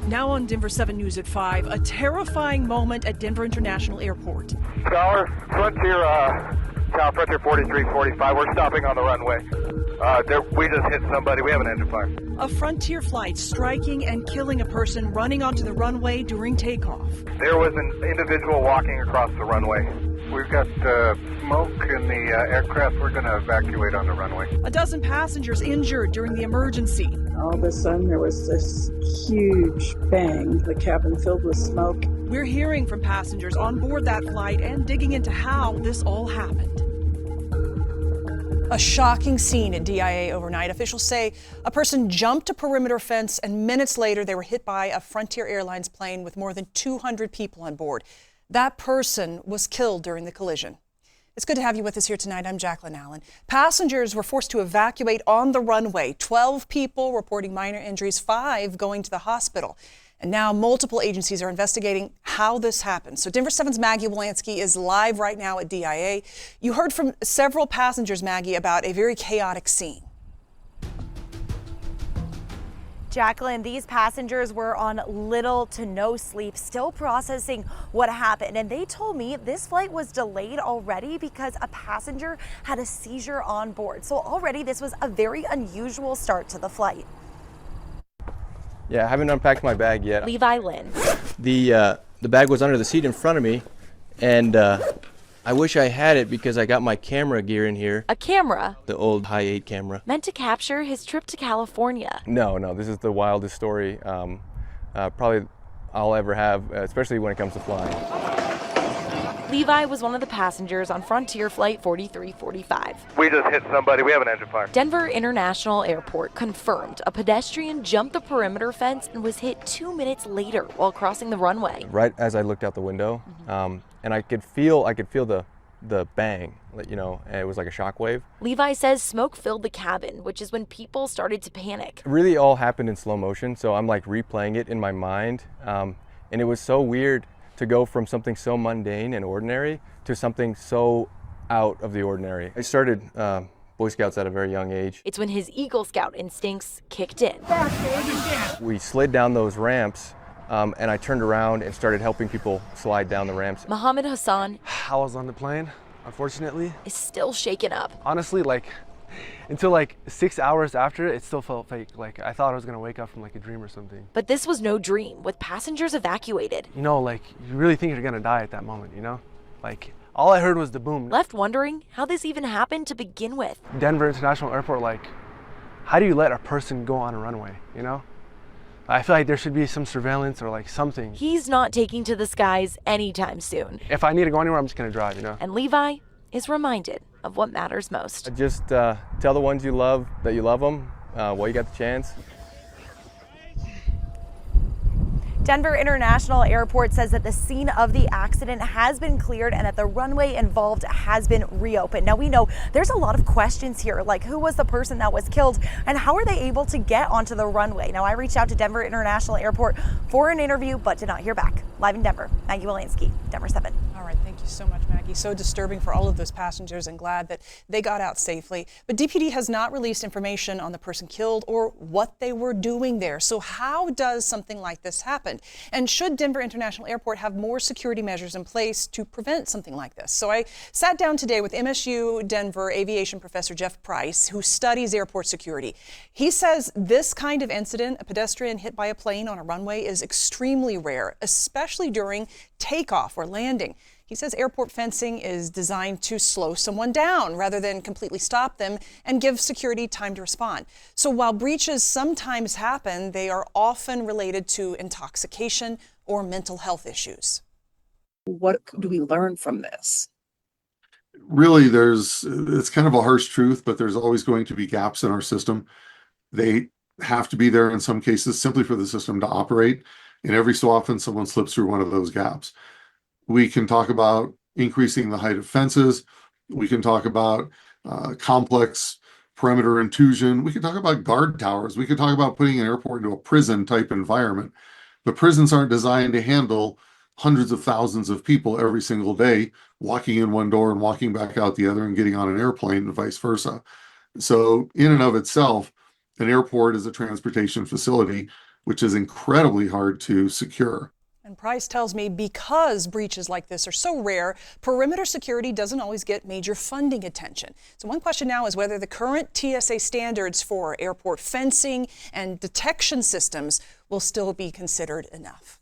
Now on Denver 7 News at 5, a terrifying moment at Denver International Airport. Scholar, Frontier 4345, we're stopping on the runway. We just hit somebody, we have an engine fire. A Frontier flight striking and killing a person running onto the runway during takeoff. There was an individual walking across the runway. We've got smoke in the aircraft. We're going to evacuate on the runway. A dozen passengers injured during the emergency. All of a sudden, there was this huge bang, the cabin filled with smoke. We're hearing from passengers on board that flight and digging into how this all happened. A shocking scene at DIA overnight. Officials say a person jumped a perimeter fence and minutes later they were hit by a Frontier Airlines plane with more than 200 people on board. That person was killed during the collision. It's good to have you with us here tonight. I'm Jacqueline Allen. Passengers were forced to evacuate on the runway. 12 people reporting minor injuries, 5 going to the hospital. And now multiple agencies are investigating how this happened. So Denver 7's Maggie Wolanski is live right now at DIA. You heard from several passengers, Maggie, about a very chaotic scene. Jacqueline, these passengers were on little to no sleep, still processing what happened. And they told me this flight was delayed already because a passenger had a seizure on board. So already this was a very unusual start to the flight. Yeah, I haven't unpacked my bag yet. Levi Lynn. The bag was under the seat in front of me, and I wish I had it because I got my camera gear in here. A camera? The old High 8 camera. Meant to capture his trip to California. No, this is the wildest story probably I'll ever have, especially when it comes to flying. Levi was one of the passengers on Frontier Flight 4345. We just hit somebody, we have an engine fire. Denver International Airport confirmed a pedestrian jumped the perimeter fence and was hit 2 minutes later while crossing the runway. Right as I looked out the window, and I could feel the bang, you know, and it was like a shock wave. Levi says smoke filled the cabin, which is when people started to panic. It really all happened in slow motion, so I'm like replaying it in my mind, and it was so weird to go from something so mundane and ordinary to something so out of the ordinary. I started Boy Scouts at a very young age. It's when his Eagle Scout instincts kicked in. We slid down those ramps, and I turned around and started helping people slide down the ramps. Mohammed Hassan I was on the plane, unfortunately. is still shaken up. Honestly, until 6 hours after, it still felt fake. Like I thought I was gonna wake up from a dream or something. But this was no dream, with passengers evacuated. You know, you really think you're gonna die at that moment, you know? All I heard was the boom. Left wondering how this even happened to begin with. Denver International Airport, how do you let a person go on a runway, you know? I feel like there should be some surveillance or something. He's not taking to the skies anytime soon. If I need to go anywhere, I'm just gonna drive, you know? And Levi is reminded of what matters most. Just tell the ones you love that you love them while you got the chance. Denver International Airport says that the scene of the accident has been cleared and that the runway involved has been reopened. Now we know there's a lot of questions here, like who was the person that was killed and how are they able to get onto the runway? Now I reached out to Denver International Airport for an interview but did not hear back. Live in Denver, Maggie Wolanski, Denver 7. All right, thank you so much, Maggie. So disturbing for all of those passengers and glad that they got out safely. But DPD has not released information on the person killed or what they were doing there. So how does something like this happen? And should Denver International Airport have more security measures in place to prevent something like this? So I sat down today with MSU Denver aviation professor Jeff Price, who studies airport security. He says this kind of incident, a pedestrian hit by a plane on a runway, is extremely rare, especially during takeoff or landing. He says airport fencing is designed to slow someone down rather than completely stop them and give security time to respond. So while breaches sometimes happen, they are often related to intoxication or mental health issues. What do we learn from this? Really, it's kind of a harsh truth, but there's always going to be gaps in our system. They have to be there in some cases simply for the system to operate. And every so often, someone slips through one of those gaps. We can talk about increasing the height of fences. We can talk about complex perimeter intrusion. We can talk about guard towers. We can talk about putting an airport into a prison type environment. But prisons aren't designed to handle hundreds of thousands of people every single day, walking in one door and walking back out the other and getting on an airplane and vice versa. So in and of itself, an airport is a transportation facility which is incredibly hard to secure. And Price tells me because breaches like this are so rare, perimeter security doesn't always get major funding attention. So one question now is whether the current TSA standards for airport fencing and detection systems will still be considered enough.